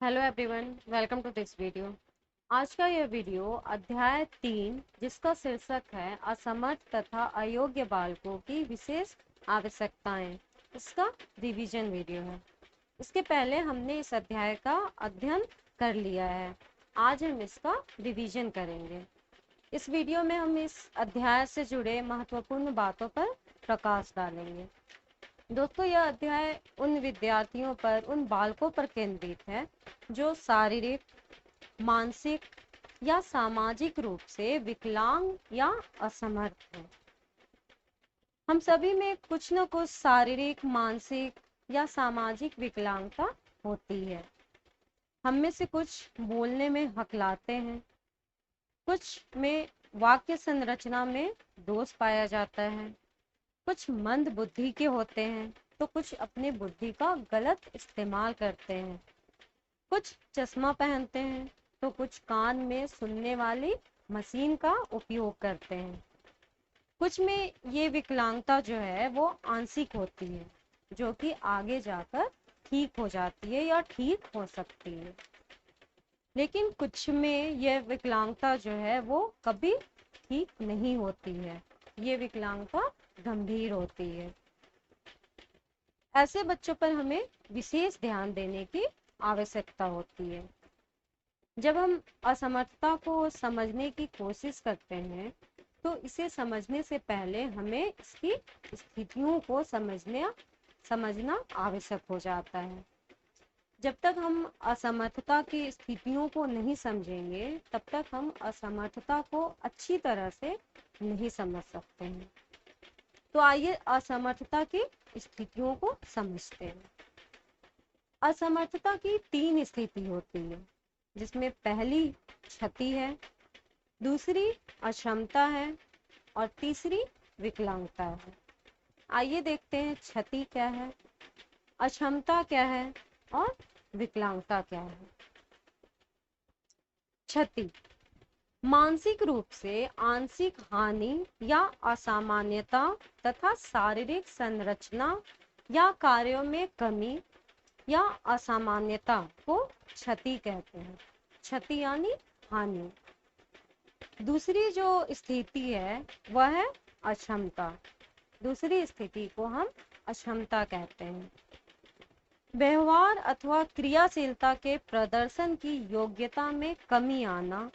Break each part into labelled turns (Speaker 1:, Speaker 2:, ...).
Speaker 1: Hello everyone, welcome to this video. आज का यह वीडियो अध्याय 3 जिसका शीर्षक है असमर्थ तथा अयोग्य बालकों की विशेष आवश्यकताएं, इसका रिवीजन वीडियो है। इसके पहले हमने इस अध्याय का अध्ययन कर लिया है। आज हम इसका रिवीजन करेंगे। इस वीडियो में हम इस अध्याय से जुड़े महत्वपूर्ण बातों पर प्रकाश डालेंगे। दोस्तों, यह अध्याय उन विद्यार्थियों पर, उन बालकों पर केंद्रित है जो शारीरिक, मानसिक या सामाजिक रूप से विकलांग या असमर्थ हैं। हम सभी में कुछ न कुछ शारीरिक, मानसिक या सामाजिक विकलांगता होती है। हम में से कुछ बोलने में हकलाते हैं, कुछ में वाक्य संरचना में दोष पाया जाता है, कुछ मंद बुद्धि के होते हैं तो कुछ अपनी बुद्धि का गलत इस्तेमाल करते हैं, कुछ चश्मा पहनते हैं तो कुछ कान में सुनने वाली मशीन का उपयोग करते हैं। कुछ में ये विकलांगता जो है वो आंशिक होती है, जो कि आगे जाकर ठीक हो जाती है या ठीक हो सकती है। लेकिन कुछ में यह विकलांगता जो है वो कभी ठीक नहीं होती है, ये विकलांगता गंभीर होती है। ऐसे बच्चों पर हमें विशेष ध्यान देने की आवश्यकता होती है। जब हम असमर्थता को समझने की कोशिश करते हैं तो इसे समझने से पहले हमें इसकी स्थितियों को समझना आवश्यक हो जाता है। जब तक हम असमर्थता की स्थितियों को नहीं समझेंगे तब तक हम असमर्थता को अच्छी तरह से नहीं समझ सकते हैं। तो आइए असमर्थता की स्थितियों को समझते हैं। असमर्थता की 3 स्थिति होती है, जिसमें पहली क्षति है, दूसरी अक्षमता है और तीसरी विकलांगता है। आइए देखते हैं क्षति क्या है, अक्षमता क्या है और विकलांगता क्या है। क्षति मानसिक रूप से आंशिक हानि या असामान्यता तथा शारीरिक संरचना या कार्यों में कमी या असामान्यता को क्षति कहते हैं। क्षति यानी हानि। दूसरी जो स्थिति है वह है अक्षमता। दूसरी स्थिति को हम अक्षमता कहते हैं। व्यवहार अथवा क्रियाशीलता के प्रदर्शन की योग्यता में कमी आना,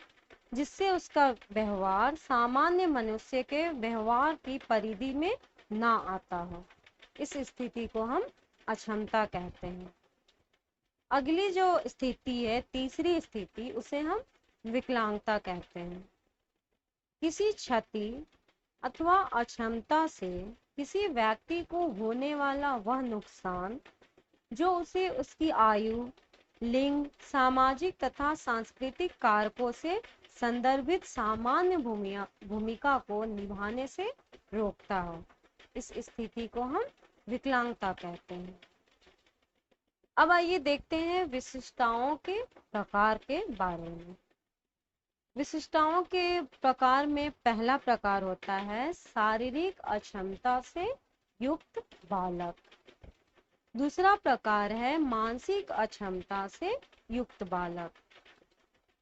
Speaker 1: जिससे उसका व्यवहार सामान्य मनुष्य के व्यवहार की परिधि में ना आता हो, इस स्थिति को हम अक्षमता कहते हैं। अगली जो स्थिति है, तीसरी स्थिति, उसे हम विकलांगता कहते हैं। किसी क्षति अथवा अक्षमता से किसी व्यक्ति को होने वाला वह नुकसान जो उसे उसकी आयु, लिंग, सामाजिक तथा सांस्कृतिक कारकों से संदर्भित सामान्य भूमिका को निभाने से रोकता हो, इस स्थिति को हम विकलांगता कहते हैं। अब आइए देखते हैं विशिष्टताओं के प्रकार के बारे में। विशिष्टताओं के प्रकार में पहला प्रकार होता है शारीरिक अक्षमता से युक्त बालक। दूसरा प्रकार है मानसिक अक्षमता से युक्त बालक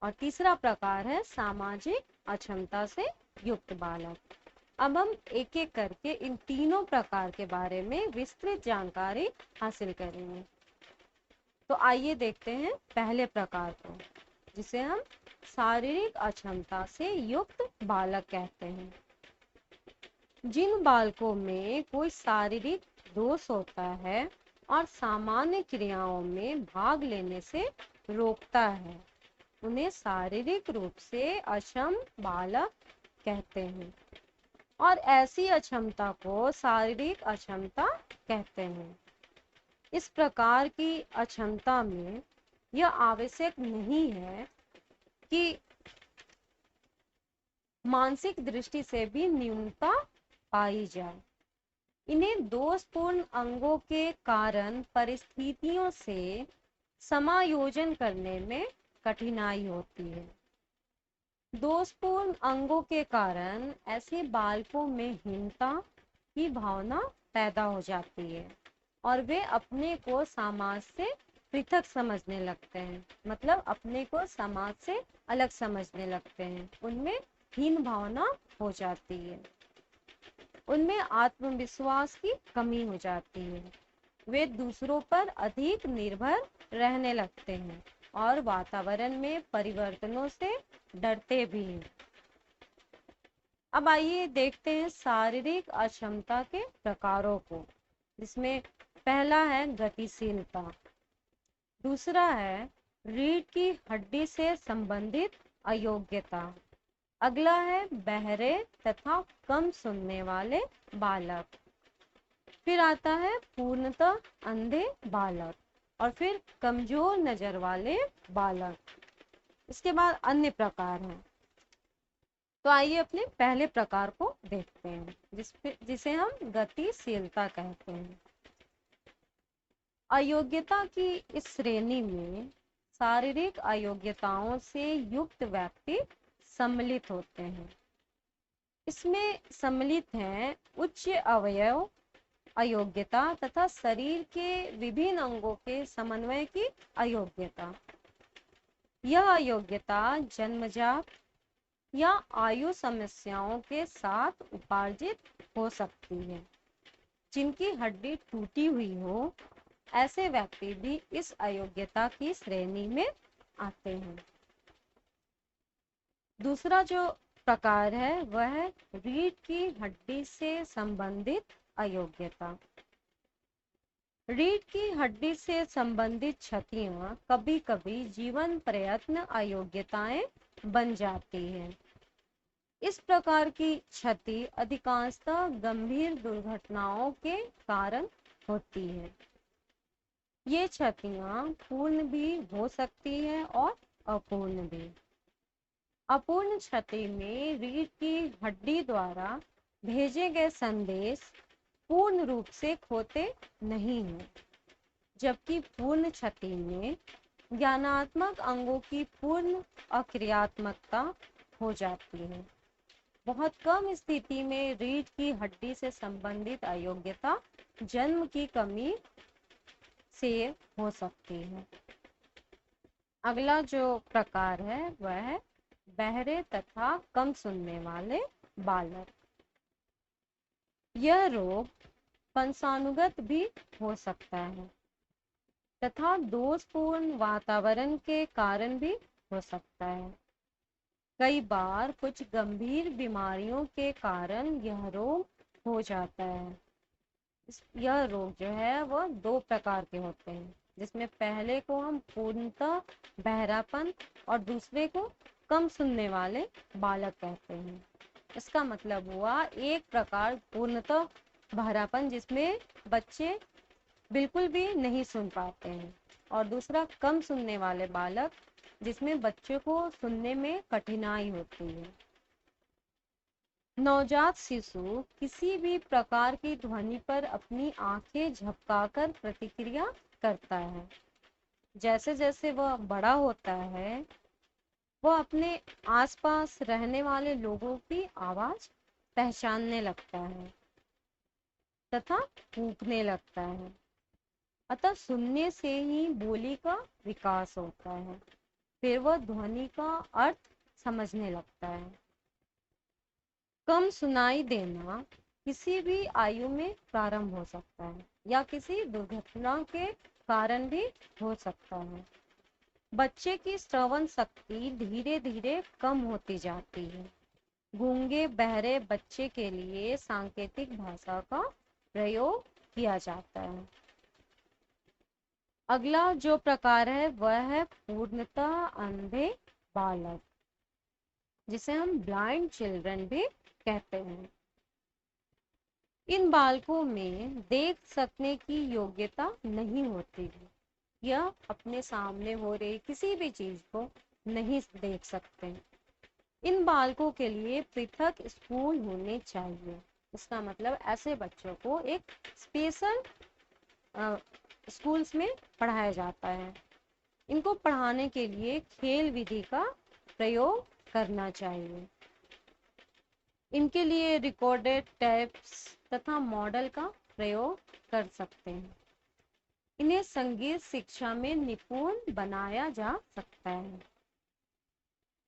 Speaker 1: और तीसरा प्रकार है सामाजिक अक्षमता से युक्त बालक। अब हम एक एक करके इन तीनों प्रकार के बारे में विस्तृत जानकारी हासिल करेंगे। तो आइए देखते हैं पहले प्रकार को, जिसे हम शारीरिक अक्षमता से युक्त बालक कहते हैं। जिन बालकों में कोई शारीरिक दोष होता है और सामान्य क्रियाओं में भाग लेने से रोकता है, उन्हें शारीरिक रूप से अक्षम बालक कहते हैं और ऐसी अक्षमता को शारीरिक अक्षमता कहते हैं। इस प्रकार की अक्षमता में यह आवश्यक नहीं है कि मानसिक दृष्टि से भी न्यूनता पाई जाए। इन्हें दोषपूर्ण अंगों के कारण परिस्थितियों से समायोजन करने में कठिनाई होती है। दोषपूर्ण अंगों के कारण ऐसे बालकों में हीनता की भावना पैदा हो जाती है और वे अपने को समाज से पृथक समझने लगते हैं, मतलब अपने को समाज से अलग समझने लगते हैं, उनमें हीन भावना हो जाती है, उनमें आत्मविश्वास की कमी हो जाती है, वे दूसरों पर अधिक निर्भर रहने लगते हैं और वातावरण में परिवर्तनों से डरते भी हैं। अब आइए देखते हैं शारीरिक अक्षमता के प्रकारों को, जिसमें पहला है गतिशीलता, दूसरा है रीढ़ की हड्डी से संबंधित अयोग्यता, अगला है बहरे तथा कम सुनने वाले बालक, फिर आता है पूर्णतः अंधे बालक और फिर कमजोर नजर वाले बालक। इसके बाद अन्य प्रकार हैं। तो आइए अपने पहले प्रकार को देखते हैं, जिसे हम गतिशीलता कहते हैं। अयोग्यता की इस श्रेणी में शारीरिक अयोग्यताओं से युक्त व्यक्ति सम्मिलित होते हैं। इसमें सम्मिलित हैं उच्च अवयव अयोग्यता तथा शरीर के विभिन्न अंगों के समन्वय की अयोग्यता। यह अयोग्यता जन्मजात या आयु समस्याओं के साथ उपार्जित हो सकती है। जिनकी हड्डी टूटी हुई हो, ऐसे व्यक्ति भी इस अयोग्यता की श्रेणी में आते हैं। दूसरा जो प्रकार है वह है रीढ़ की हड्डी से संबंधित अयोग्यता। रीढ़ की हड्डी से संबंधित क्षतियां कभी कभी जीवन प्रयत्न अयोग्यताएं बन जाती हैं। इस प्रकार की क्षति अधिकांशतः गंभीर दुर्घटनाओं के कारण होती है। ये क्षतियां पूर्ण भी हो सकती है और अपूर्ण भी। अपूर्ण क्षति में रीढ़ की हड्डी द्वारा भेजे गए संदेश पूर्ण रूप से खोते नहीं हैं, जबकि पूर्ण क्षति में ज्ञानात्मक अंगों की पूर्ण अक्रियात्मकता हो जाती है। बहुत कम स्थिति में रीढ़ की हड्डी से संबंधित अयोग्यता जन्म की कमी से हो सकती है। अगला जो प्रकार है वह है बहरे तथा कम सुनने वाले बालक। यह रोग वंशानुगत भी हो सकता है तथा दोषपूर्ण वातावरण के कारण भी हो सकता है। कई बार कुछ गंभीर बीमारियों के कारण यह रोग हो जाता है। यह रोग जो है वह दो प्रकार के होते हैं, जिसमें पहले को हम पूर्णतः बहरापन और दूसरे को कम सुनने वाले बालक कहते हैं। इसका मतलब हुआ एक प्रकार पूर्णतः बहरापन जिसमें बच्चे बिल्कुल भी नहीं सुन पाते हैं, और दूसरा कम सुनने वाले बालक जिसमें बच्चे को सुनने में कठिनाई होती है। नवजात शिशु किसी भी प्रकार की ध्वनि पर अपनी आंखें झपकाकर प्रतिक्रिया करता है। जैसे जैसे वह बड़ा होता है, वह अपने आसपास रहने वाले लोगों की आवाज पहचानने लगता है तथा फूंकने लगता है। अतः सुनने से ही बोली का विकास होता है, फिर वह ध्वनि का अर्थ समझने लगता है। कम सुनाई देना किसी भी आयु में प्रारंभ हो सकता है या किसी दुर्घटना के कारण भी हो सकता है। बच्चे की श्रवण शक्ति धीरे धीरे कम होती जाती है। गूंगे बहरे बच्चे के लिए सांकेतिक भाषा का प्रयोग किया जाता है। अगला जो प्रकार है वह है पूर्णतः अंधे बालक, जिसे हम ब्लाइंड चिल्ड्रन भी कहते हैं। इन बालकों में देख सकने की योग्यता नहीं होती है। यह अपने सामने हो रही किसी भी चीज को नहीं देख सकते। इन बालकों के लिए पृथक स्कूल होने चाहिए। इसका मतलब ऐसे बच्चों को एक स्पेशल स्कूल्स में पढ़ाया जाता है। इनको पढ़ाने के लिए खेल विधि का प्रयोग करना चाहिए। इनके लिए रिकॉर्डेड टेप्स तथा मॉडल का प्रयोग कर सकते हैं। इन्हें संगीत शिक्षा में निपुण बनाया जा सकता है।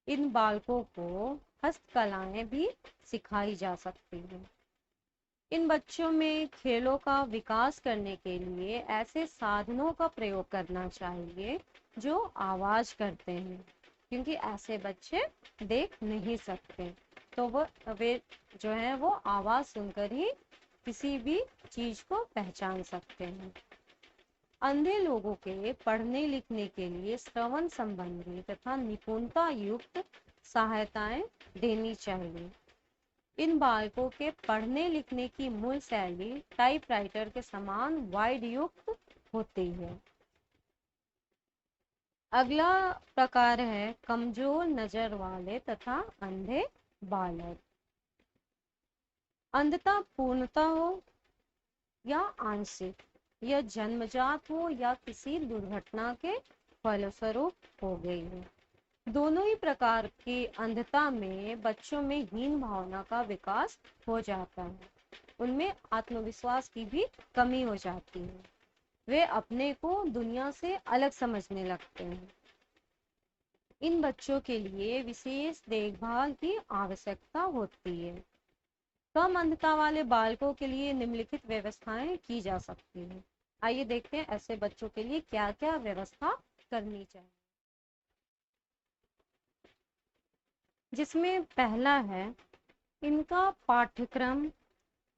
Speaker 1: इन बालकों को हस्तकलाएं भी सिखाई जा सकती हैं। इन बच्चों में खेलों का विकास करने के लिए ऐसे साधनों का प्रयोग करना चाहिए जो आवाज करते हैं, क्योंकि ऐसे बच्चे देख नहीं सकते, तो वे जो है वो आवाज सुनकर ही किसी भी चीज को पहचान सकते हैं। अंधे लोगों के पढ़ने लिखने के लिए श्रवण संबंधी तथा निपुणता युक्त सहायताएं देनी चाहिए। इन बालकों के पढ़ने लिखने की मूल शैली टाइपराइटर के समान वाइड युक्त होती है। अगला प्रकार है कमजोर नजर वाले तथा अंधे बालक। अंधता पूर्णता हो या आंशिक, यह जन्मजात हो या किसी दुर्घटना के फलस्वरूप हो गई है। दोनों ही प्रकार की अंधता में बच्चों में हीन भावना का विकास हो जाता है। उनमें आत्मविश्वास की भी कमी हो जाती है। वे अपने को दुनिया से अलग समझने लगते हैं। इन बच्चों के लिए विशेष देखभाल की आवश्यकता होती है। कम अंधता वाले बालकों के लिए निम्नलिखित व्यवस्थाएं की जा सकती हैं। आइए देखते हैं ऐसे बच्चों के लिए क्या क्या व्यवस्था करनी चाहिए। जिसमें पहला है, इनका पाठ्यक्रम,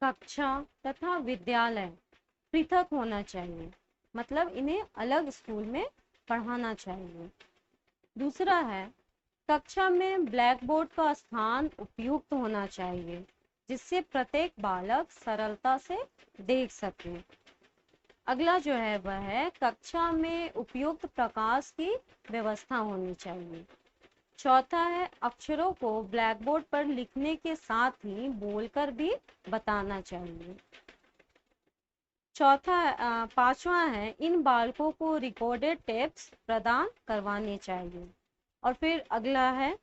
Speaker 1: कक्षा तथा विद्यालय पृथक होना चाहिए, मतलब इन्हें अलग स्कूल में पढ़ाना चाहिए। दूसरा है, कक्षा में ब्लैक बोर्ड का स्थान उपयुक्त होना चाहिए, जिससे प्रत्येक बालक सरलता से देख सके। अगला जो है वह है, कक्षा में उपयुक्त प्रकाश की व्यवस्था होनी चाहिए। चौथा है, अक्षरों को ब्लैक बोर्ड पर लिखने के साथ ही बोलकर भी बताना चाहिए। पांचवा है, इन बालकों को रिकॉर्डेड टेप्स प्रदान करवाने चाहिए। और फिर अगला है,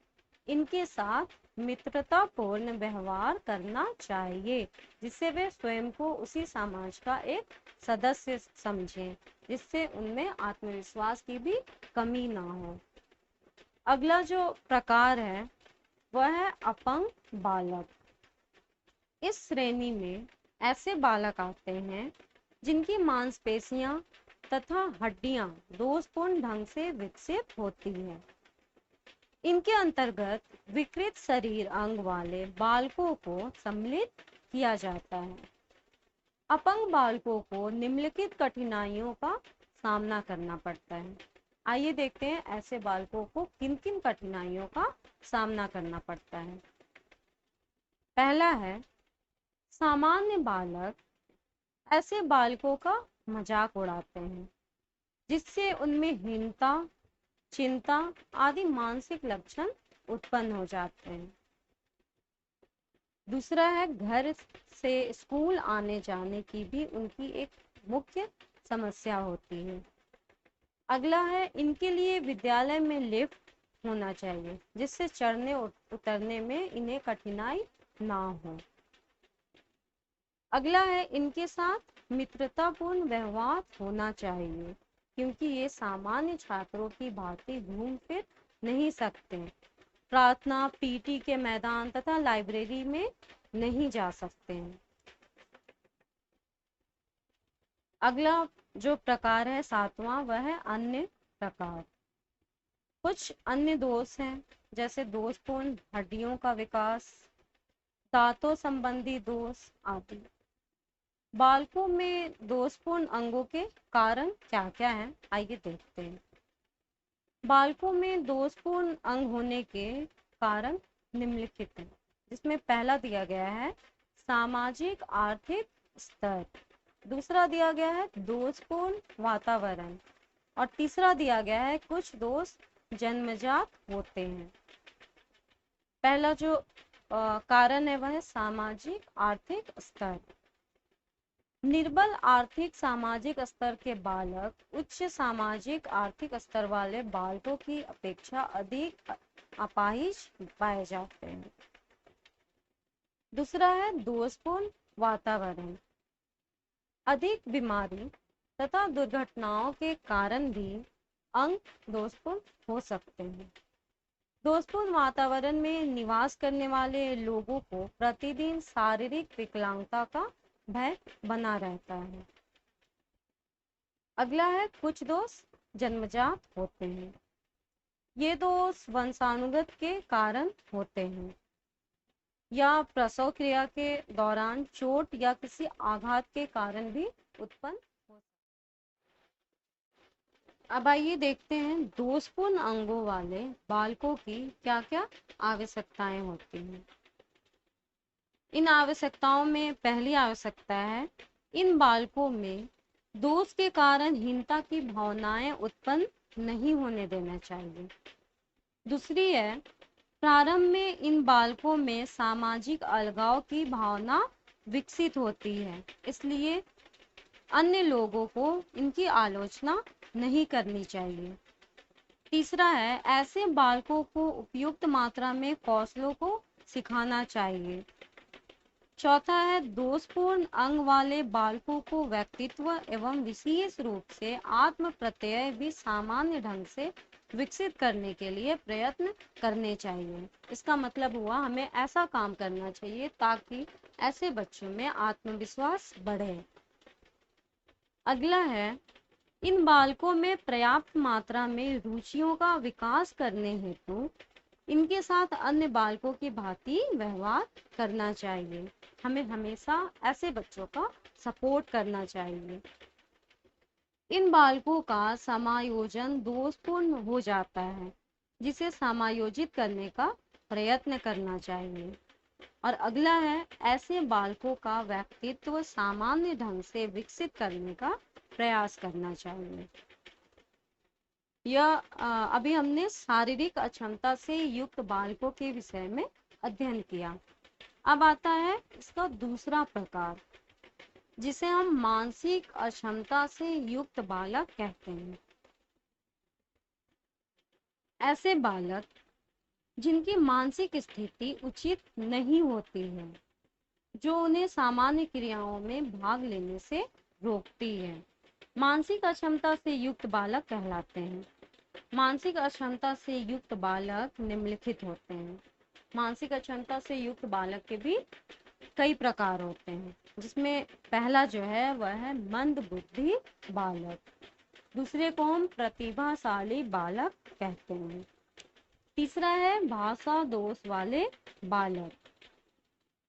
Speaker 1: इनके साथ मित्रतापूर्ण व्यवहार करना चाहिए, जिससे वे स्वयं को उसी समाज का एक सदस्य समझें, जिससे उनमें आत्मविश्वास की भी कमी ना हो। अगला जो प्रकार है वह है अपंग बालक। इस श्रेणी में ऐसे बालक आते हैं जिनकी मांसपेशियां तथा हड्डियां दोषपूर्ण ढंग से विकसित होती हैं। इनके अंतर्गत विकृत शरीर अंग वाले बालकों को सम्मिलित किया जाता है। अपंग बालकों को निम्नलिखित कठिनाइयों का सामना करना पड़ता है। आइए देखते हैं ऐसे बालकों को किन किन कठिनाइयों का सामना करना पड़ता है। पहला है, सामान्य बालक ऐसे बालकों का मजाक उड़ाते हैं, जिससे उनमें हीनता, चिंता आदि मानसिक लक्षण उत्पन्न हो जाते हैं। दूसरा है, घर से स्कूल आने जाने की भी उनकी एक मुख्य समस्या होती है। अगला है, इनके लिए विद्यालय में लिफ्ट होना चाहिए, जिससे चढ़ने उतरने में इन्हें कठिनाई ना हो। अगला है, इनके साथ मित्रतापूर्ण व्यवहार होना चाहिए, क्योंकि ये सामान्य छात्रों की भांति घूम फिर नहीं सकते। प्रार्थना, पीटी के मैदान तथा लाइब्रेरी में नहीं जा सकते हैं। अगला जो प्रकार है सातवां, वह है अन्य प्रकार। कुछ अन्य दोष हैं, जैसे दोषपूर्ण हड्डियों का विकास, दांतों संबंधी दोष आदि। बालकों में दोषपूर्ण अंगों के कारण क्या क्या हैं, आइए देखते हैं। बालकों में दोषपूर्ण अंग होने के कारण निम्नलिखित हैं, जिसमें पहला दिया गया है सामाजिक आर्थिक स्तर, दूसरा दिया गया है दोषपूर्ण वातावरण, और तीसरा दिया गया है कुछ दोष जन्मजात होते हैं। पहला जो कारण है वह है सामाजिक आर्थिक स्तर। निर्बल आर्थिक सामाजिक स्तर के बालक उच्च सामाजिक आर्थिक स्तर वाले बालकों की अपेक्षा अधिक अपाहिज पाए जाते हैं। दूसरा है दोषपूर्ण वातावरण। अधिक बीमारी, तथा दुर्घटनाओं के कारण भी अंग दोषपूर्ण हो सकते हैं। दोषपूर्ण वातावरण में निवास करने वाले लोगों को प्रतिदिन शारीरिक विकलांगता का भय बना रहता है। अगला है कुछ दोष जन्मजात होते हैं। ये दोष वंशानुगत के कारण होते हैं या प्रसव क्रिया के दौरान चोट या किसी आघात के कारण भी उत्पन्न हो सकते हैं। अब आइए देखते हैं दोषपूर्ण अंगों वाले बालकों की क्या क्या आवश्यकताएं होती हैं। इन आवश्यकताओं में पहली आवश्यकता है, इन बालकों में दोष के कारण हीनता की भावनाएं उत्पन्न नहीं होने देना चाहिए। दूसरी है, प्रारंभ में इन बालकों में सामाजिक अलगाव की भावना विकसित होती है, इसलिए अन्य लोगों को इनकी आलोचना नहीं करनी चाहिए। तीसरा है, ऐसे बालकों को उपयुक्त मात्रा में कौशलों को सिखाना चाहिए। चौथा है, दोषपूर्ण अंग वाले बालकों को व्यक्तित्व एवं विशेष रूप से आत्म प्रत्यय भी सामान्य ढंग से विकसित करने के लिए प्रयत्न करने चाहिए। इसका मतलब हुआ हमें ऐसा काम करना चाहिए ताकि ऐसे बच्चों में आत्मविश्वास बढ़े। अगला है, इन बालकों में पर्याप्त मात्रा में रुचियों का विकास करने हेतु इनके साथ अन्य बालकों की भांति व्यवहार करना चाहिए। हमें हमेशा ऐसे बच्चों का सपोर्ट करना चाहिए। इन बालकों का समायोजन दोषपूर्ण हो जाता है, जिसे समायोजित करने का प्रयत्न करना चाहिए। और अगला है, ऐसे बालकों का व्यक्तित्व सामान्य ढंग से विकसित करने का प्रयास करना चाहिए। यह अभी हमने शारीरिक अक्षमता से युक्त बालकों के विषय में अध्ययन किया। अब आता है इसका दूसरा प्रकार, जिसे हम मानसिक अक्षमता से युक्त बालक कहते हैं। ऐसे बालक जिनकी मानसिक स्थिति उचित नहीं होती है, जो उन्हें सामान्य क्रियाओं में भाग लेने से रोकती है, मानसिक अक्षमता से युक्त बालक कहलाते हैं। मानसिक अक्षमता से युक्त बालक निम्नलिखित होते हैं। मानसिक अक्षमता से युक्त बालक के भी कई प्रकार होते हैं, जिसमें पहला जो है वह है मंद बुद्धि बालक। दूसरे को हम प्रतिभाशाली बालक कहते हैं। तीसरा है भाषा दोष वाले बालक।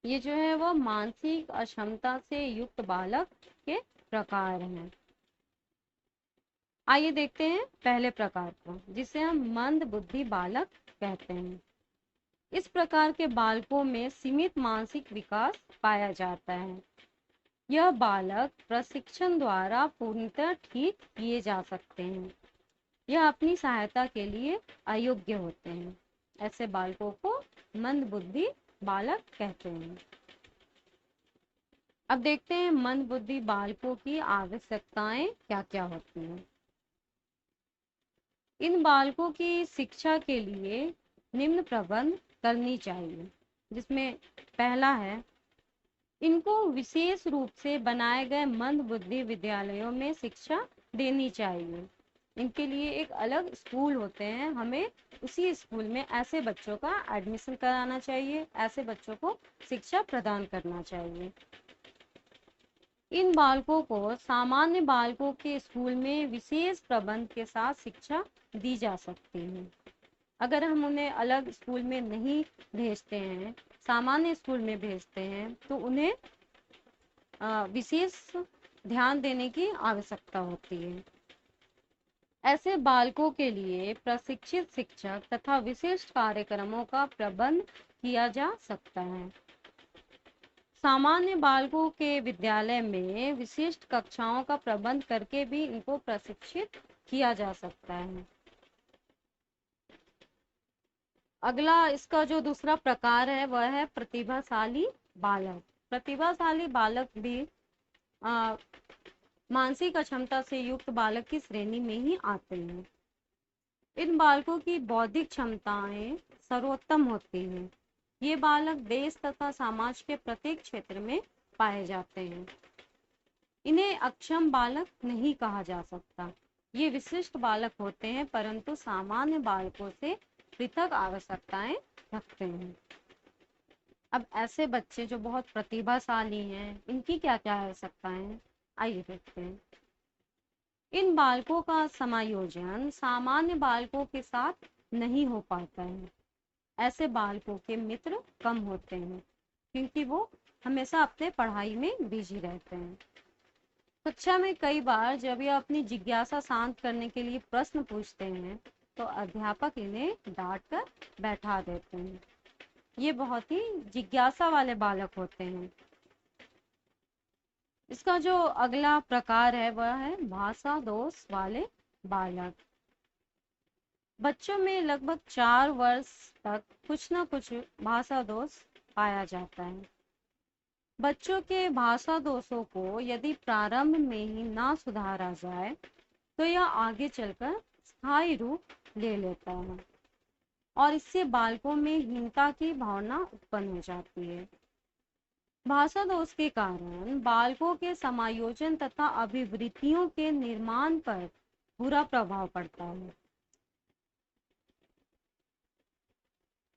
Speaker 1: ये जो है वह मानसिक अक्षमता से युक्त बालक के प्रकार हैं। आइए देखते हैं पहले प्रकार को, जिसे हम मंद बुद्धि बालक कहते हैं। इस प्रकार के बालकों में सीमित मानसिक विकास पाया जाता है। यह बालक प्रशिक्षण द्वारा पूर्णतः ठीक किए जा सकते हैं। यह अपनी सहायता के लिए अयोग्य होते हैं। ऐसे बालकों को मंद बुद्धि बालक कहते हैं। अब देखते हैं मंद बुद्धि बालकों की आवश्यकताएं क्या क्या होती हैं। इन बालकों की शिक्षा के लिए निम्न प्रबंध करनी चाहिए, जिसमें पहला है, इनको विशेष रूप से बनाए गए मंद बुद्धि विद्यालयों में शिक्षा देनी चाहिए। इनके लिए एक अलग स्कूल होते हैं, हमें उसी स्कूल में ऐसे बच्चों का एडमिशन कराना चाहिए, ऐसे बच्चों को शिक्षा प्रदान करना चाहिए। इन बालकों को सामान्य बालकों के स्कूल में विशेष प्रबंध के साथ शिक्षा दी जा सकती है। अगर हम उन्हें अलग स्कूल में नहीं भेजते हैं, सामान्य स्कूल में भेजते हैं, तो उन्हें विशेष ध्यान देने की आवश्यकता होती है। ऐसे बालकों के लिए प्रशिक्षित शिक्षक तथा विशिष्ट कार्यक्रमों का प्रबंध किया जा सकता है। सामान्य बालकों के विद्यालय में विशिष्ट कक्षाओं का प्रबंध करके भी इनको प्रशिक्षित किया जा सकता है। अगला इसका जो दूसरा प्रकार है वह है प्रतिभाशाली बालक। प्रतिभाशाली बालक भी मानसिक अक्षमता से युक्त बालक की श्रेणी में ही आते हैं। इन बालकों की बौद्धिक क्षमताएं सर्वोत्तम होती हैं। ये बालक देश तथा समाज के प्रत्येक क्षेत्र में पाए जाते हैं। इन्हें अक्षम बालक नहीं कहा जा सकता। ये विशिष्ट बालक होते हैं परंतु सामान्य बालकों से पृथक आवश्यकताएं रखते हैं। अब ऐसे बच्चे जो बहुत प्रतिभाशाली हैं, इनकी क्या क्या आवश्यकताएं हैं, आइए देखते हैं। इन बालकों का समायोजन सामान्य बालकों के साथ नहीं हो पाता है। ऐसे बालकों के मित्र कम होते हैं क्योंकि वो हमेशा अपने पढ़ाई में बिजी रहते हैं। कक्षा में कई बार जब ये अपनी जिज्ञासा शांत करने के लिए प्रश्न पूछते हैं तो अध्यापक इन्हें डांट कर बैठा देते हैं। ये बहुत ही जिज्ञासा वाले बालक होते हैं। इसका जो अगला प्रकार है वह है भाषा दोष वाले बालक। बच्चों में लगभग 4 वर्ष तक कुछ न कुछ भाषा दोष पाया जाता है। बच्चों के भाषा दोषों को यदि प्रारंभ में ही ना सुधारा जाए तो यह आगे चलकर स्थायी रूप ले लेता है और इससे बालकों में हीनता की भावना उत्पन्न हो जाती है। भाषा दोष के कारण बालकों के समायोजन तथा अभिवृत्तियों के निर्माण पर बुरा प्रभाव पड़ता है।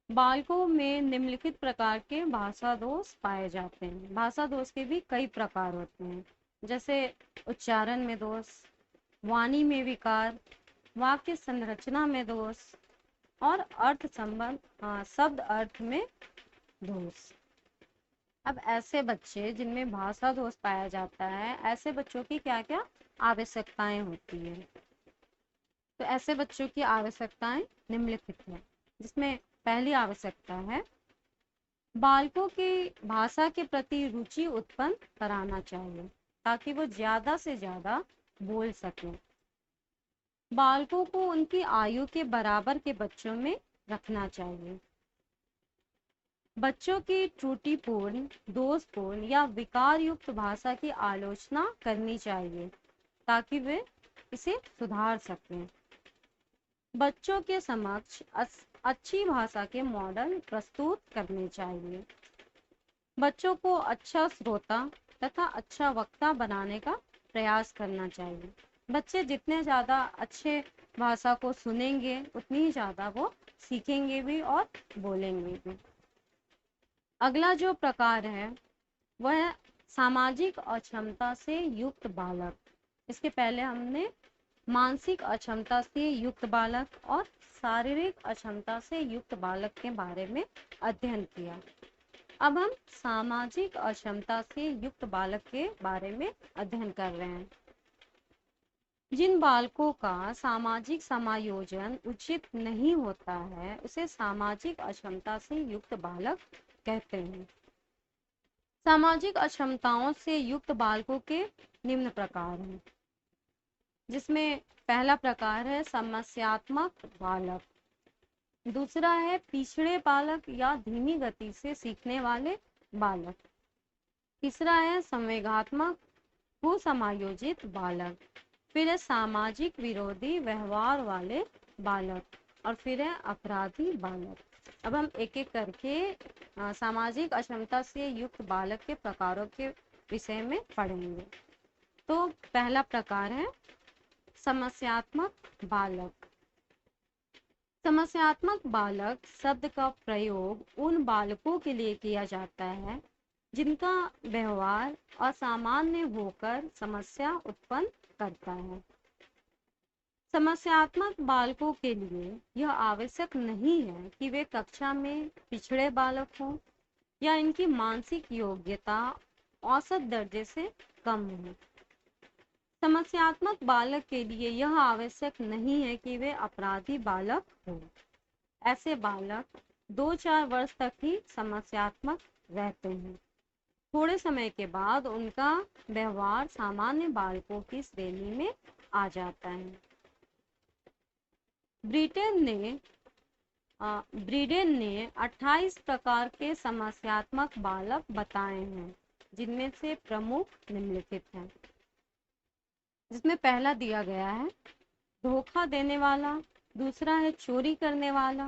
Speaker 1: बालकों में निम्नलिखित प्रकार के भाषा दोष पाए जाते हैं। भाषा दोष के भी कई प्रकार होते हैं, जैसे उच्चारण में दोष, वाणी में विकार, वाक्य संरचना में दोष और अर्थ संबंध शब्द अर्थ में दोष। अब ऐसे बच्चे जिनमें भाषा दोष पाया जाता है, ऐसे बच्चों की क्या क्या आवश्यकताएं होती है। तो ऐसे बच्चों की आवश्यकताएं निम्नलिखित हैं, जिसमें पहली आवश्यकता है बालकों की भाषा के प्रति रुचि उत्पन्न कराना चाहिए ताकि वो ज्यादा से ज्यादा बोल सकें। बालकों को उनकी आयु के बराबर के बच्चों में रखना चाहिए। बच्चों की त्रुटिपूर्ण, दोषपूर्ण या विकार युक्त भाषा की आलोचना करनी चाहिए ताकि वे इसे सुधार सकें। बच्चों के समक्ष अच्छी भाषा के मॉडल प्रस्तुत करने चाहिए। बच्चों को अच्छा श्रोता तथा अच्छा वक्ता बनाने का प्रयास करना चाहिए। बच्चे जितने ज़्यादा अच्छे भाषा को सुनेंगे उतनी ही ज़्यादा वो सीखेंगे भी और बोलेंगे भी। अगला जो प्रकार है वह है सामाजिक अक्षमता से युक्त बालक। इसके पहले हमने मानसिक अक्षमता से युक्त बालक और शारीरिक अक्षमता से युक्त बालक के बारे में अध्ययन किया। अब हम सामाजिक अक्षमता से युक्त बालक के बारे में अध्ययन कर रहे हैं। जिन बालकों का सामाजिक समायोजन उचित नहीं होता है उसे सामाजिक अक्षमता से युक्त बालक कहते हैं। सामाजिक अक्षमताओं से युक्त बालकों के निम्न प्रकार हैं, जिसमें पहला प्रकार है समस्यात्मक बालक, दूसरा है पिछड़े बालक या धीमी गति से सीखने वाले बालक, तीसरा है संवेगात्मक कुसमायोजित बालक, फिर है सामाजिक विरोधी व्यवहार वाले बालक और फिर है अपराधी बालक। अब हम एक एक करके सामाजिक अक्षमता से युक्त बालक के प्रकारों के विषय में पढ़ेंगे। तो पहला प्रकार है समस्यात्मक बालक। समस्यात्मक बालक शब्द का प्रयोग उन बालकों के लिए किया जाता है जिनका व्यवहार असामान्य होकर समस्या उत्पन्न करता है। समस्यात्मक बालकों के लिए यह आवश्यक नहीं है कि वे कक्षा में पिछड़े बालक हों या इनकी मानसिक योग्यता औसत दर्जे से कम हो। समस्यात्मक बालक के लिए यह आवश्यक नहीं है कि वे अपराधी बालक हों। ऐसे बालक 2-4 वर्ष तक ही समस्यात्मक रहते हैं। थोड़े समय के बाद उनका व्यवहार सामान्य बालकों की श्रेणी में आ जाता है। ब्रीडेन ने 28 प्रकार के समस्यात्मक बालक बताए हैं, जिनमें से प्रमुख निम्नलिखित हैं। जिसमें पहला दिया गया है धोखा देने वाला, दूसरा है चोरी करने वाला,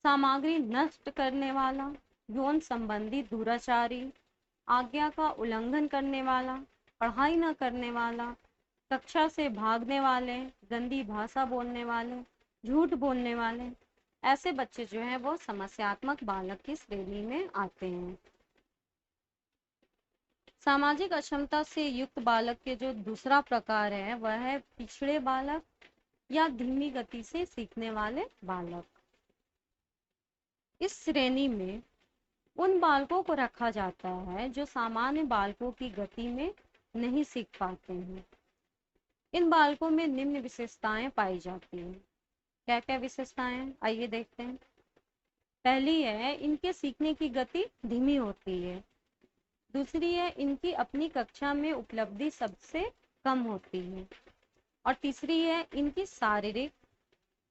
Speaker 1: सामग्री नष्ट करने वाला, यौन संबंधी दुराचारी, आज्ञा का उल्लंघन करने वाला, पढ़ाई न करने वाला, कक्षा से भागने वाले, गंदी भाषा बोलने वाले, झूठ बोलने वाले, ऐसे बच्चे जो हैं वो समस्यात्मक बालक की श्रेणी में आते हैं। सामाजिक अक्षमता से युक्त बालक के जो दूसरा प्रकार है वह है पिछड़े बालक या धीमी गति से सीखने वाले बालक। इस श्रेणी में उन बालकों को रखा जाता है जो सामान्य बालकों की गति में नहीं सीख पाते हैं। इन बालकों में निम्न विशेषताएं पाई जाती हैं। क्या क्या विशेषताएं, आइए देखते हैं। पहली है, इनके सीखने की गति धीमी होती है। दूसरी है, इनकी अपनी कक्षा में उपलब्धि सबसे कम होती है। और तीसरी है, इनकी शारीरिक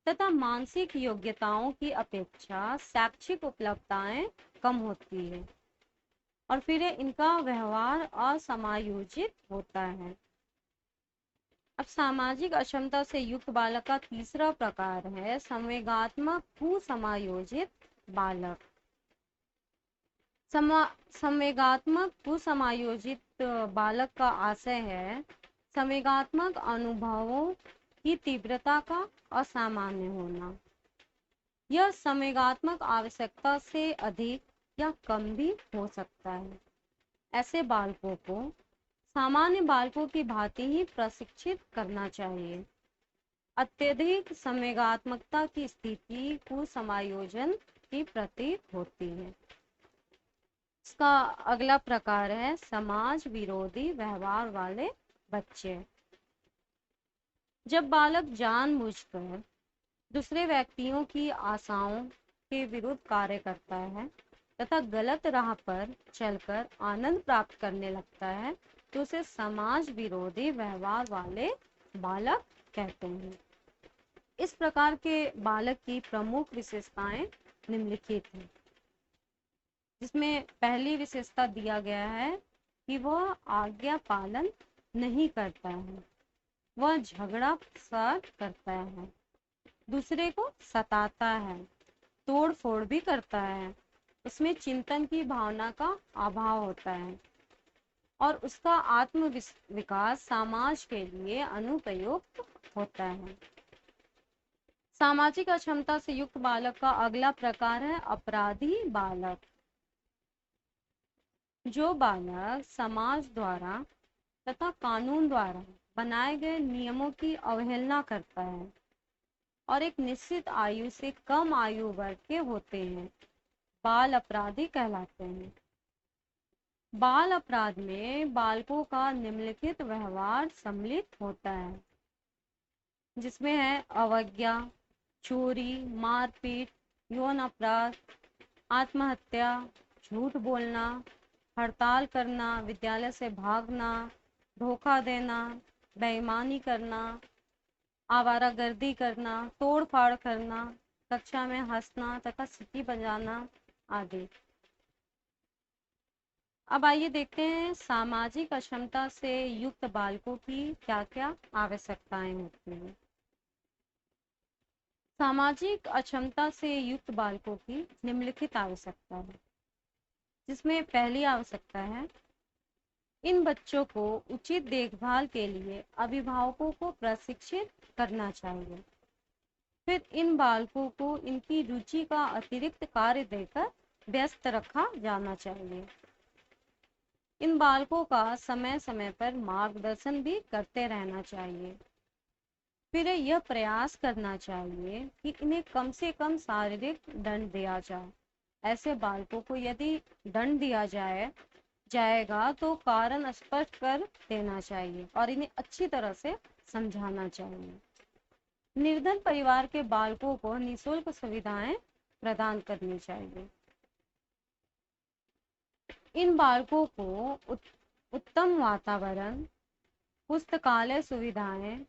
Speaker 1: तथा मानसिक योग्यताओं की अपेक्षा शैक्षिक उपलब्धताएं कम होती है। और फिर है, इनका व्यवहार असमायोजित होता है। अब सामाजिक अक्षमता से युक्त बालक का तीसरा प्रकार है संवेगात्मक कुसमायोजित बालक। संवेगात्मक कुसमायोजित बालक का आशय है संवेगात्मक अनुभवों की तीव्रता का असामान्य होना। यह संवेगात्मक आवश्यकता से अधिक या कम भी हो सकता है। ऐसे बालकों को सामान्य बालकों की भांति ही प्रशिक्षित करना चाहिए। अत्यधिक संवेगात्मकता की स्थिति कुसमायोजन की प्रतीक होती है। इसका अगला प्रकार है समाज विरोधी व्यवहार वाले बच्चे। जब बालक जानबूझकर दूसरे व्यक्तियों की आशाओं के विरुद्ध कार्य करता है तथा गलत राह पर चलकर आनंद प्राप्त करने लगता है तो उसे समाज विरोधी व्यवहार वाले बालक कहते हैं। इस प्रकार के बालक की प्रमुख विशेषताएं निम्नलिखित हैं, जिसमें पहली विशेषता दिया गया है कि वह आज्ञा पालन नहीं करता है, वह झगड़ा फसाद करता है, दूसरे को सताता है, तोड़ फोड़ भी करता है, उसमें चिंतन की भावना का अभाव होता है और उसका आत्म विकास समाज के लिए अनुपयुक्त होता है। सामाजिक अक्षमता से युक्त बालक का अगला प्रकार है अपराधी बालक। जो बालक समाज द्वारा तथा कानून द्वारा बनाए गए नियमों की अवहेलना करता है और एक निश्चित आयु से कम आयु वर्ग के होते हैं, बाल अपराधी कहलाते हैं। बाल अपराध में बालकों का निम्नलिखित व्यवहार सम्मिलित होता है, जिसमें है अवज्ञा, चोरी, मारपीट, यौन अपराध, आत्महत्या, झूठ बोलना, हड़ताल करना, विद्यालय से भागना, धोखा देना, बेईमानी करना, आवारागर्दी करना, तोड़ फाड़ करना, कक्षा में हंसना तथा सीटी बजाना आदि। अब आइए देखते हैं सामाजिक अक्षमता से युक्त बालकों की क्या क्या आवश्यकताएं होती हैं। सामाजिक अक्षमता से युक्त बालकों की निम्नलिखित आवश्यकता है, जिसमें पहली आवश्यकता है इन बच्चों को उचित देखभाल के लिए अभिभावकों को प्रशिक्षित करना चाहिए। फिर इन बालकों को इनकी रुचि का अतिरिक्त कार्य देकर व्यस्त रखा जाना चाहिए। इन बालकों का समय समय पर मार्गदर्शन भी करते रहना चाहिए। फिर यह प्रयास करना चाहिए कि इन्हें कम से कम शारीरिक दंड दिया जाए। ऐसे बालकों को यदि दंड दिया जाएगा तो कारण स्पष्ट कर देना चाहिए और इन्हें अच्छी तरह से समझाना चाहिए। निर्धन परिवार के बालकों को निःशुल्क सुविधाएं प्रदान करनी चाहिए। इन बालकों को उत्तम वातावरण, पुस्तकालय सुविधाएं,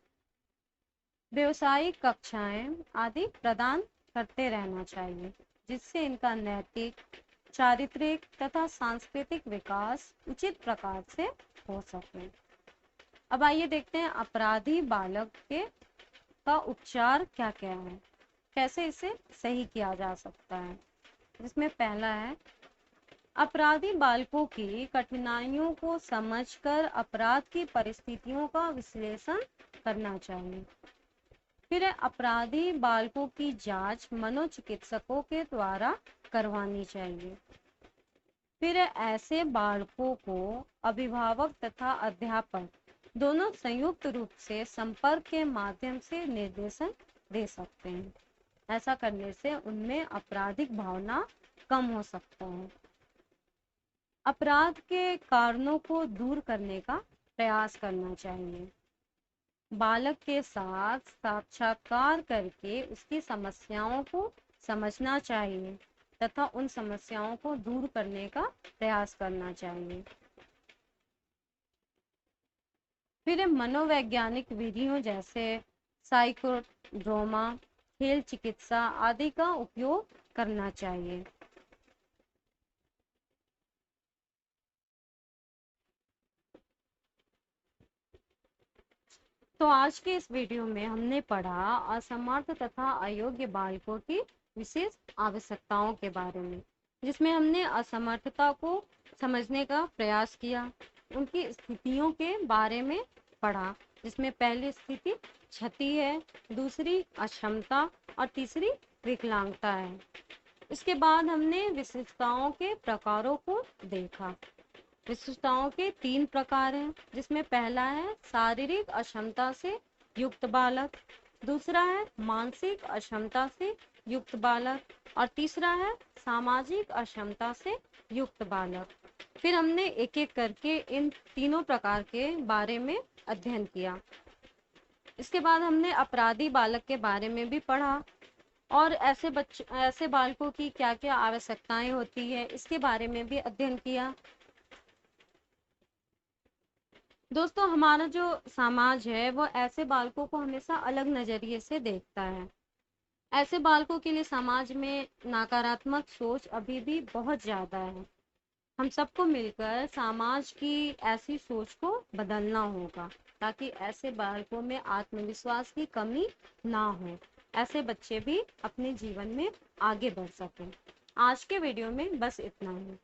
Speaker 1: व्यावसायिक कक्षाएं आदि प्रदान करते रहना चाहिए, जिससे इनका नैतिक, चारित्रिक तथा सांस्कृतिक विकास उचित प्रकार से हो सके। अब आइए देखते हैं अपराधी बालक का उपचार क्या क्या है, कैसे इसे सही किया जा सकता है। जिसमें पहला है अपराधी बालकों की कठिनाइयों को समझकर अपराध की परिस्थितियों का विश्लेषण करना चाहिए। फिर अपराधी बालकों की जांच मनोचिकित्सकों के द्वारा करवानी चाहिए। फिर ऐसे बालकों को अभिभावक तथा अध्यापक दोनों संयुक्त रूप से संपर्क के माध्यम से निर्देशन दे सकते हैं। ऐसा करने से उनमें आपराधिक भावना कम हो सकता है। अपराध के कारणों को दूर करने का प्रयास करना चाहिए। बालक के साथ साक्षात्कार करके उसकी समस्याओं को समझना चाहिए तथा उन समस्याओं को दूर करने का प्रयास करना चाहिए। फिर मनोवैज्ञानिक विधियों जैसे साइकोड्रामा, खेल चिकित्सा आदि का उपयोग करना चाहिए। तो आज के इस वीडियो में हमने पढ़ा असमर्थ तथा अयोग्य बालकों की विशेष आवश्यकताओं के बारे में, जिसमें हमने असमर्थता को समझने का प्रयास किया, उनकी स्थितियों के बारे में पढ़ा, जिसमें पहली स्थिति क्षति है, दूसरी अक्षमता और तीसरी विकलांगता है। इसके बाद हमने विशेषताओं के प्रकारों को देखा। विशेषताओं के 3 प्रकार हैं, जिसमें पहला है शारीरिक अक्षमता से युक्त बालक, दूसरा है मानसिक अक्षमता से युक्त बालक और तीसरा है सामाजिक अक्षमता से युक्त बालक। फिर हमने एक एक करके इन तीनों प्रकार के बारे में अध्ययन किया। इसके बाद हमने अपराधी बालक के बारे में भी पढ़ा और ऐसे बालकों की क्या क्या आवश्यकताएं होती है, इसके बारे में भी अध्ययन किया। दोस्तों, हमारा जो समाज है वो ऐसे बालकों को हमेशा अलग नजरिए से देखता है। ऐसे बालकों के लिए समाज में नकारात्मक सोच अभी भी बहुत ज्यादा है। हम सबको मिलकर समाज की ऐसी सोच को बदलना होगा, ताकि ऐसे बालकों में आत्मविश्वास की कमी ना हो, ऐसे बच्चे भी अपने जीवन में आगे बढ़ सकें। आज के वीडियो में बस इतना ही।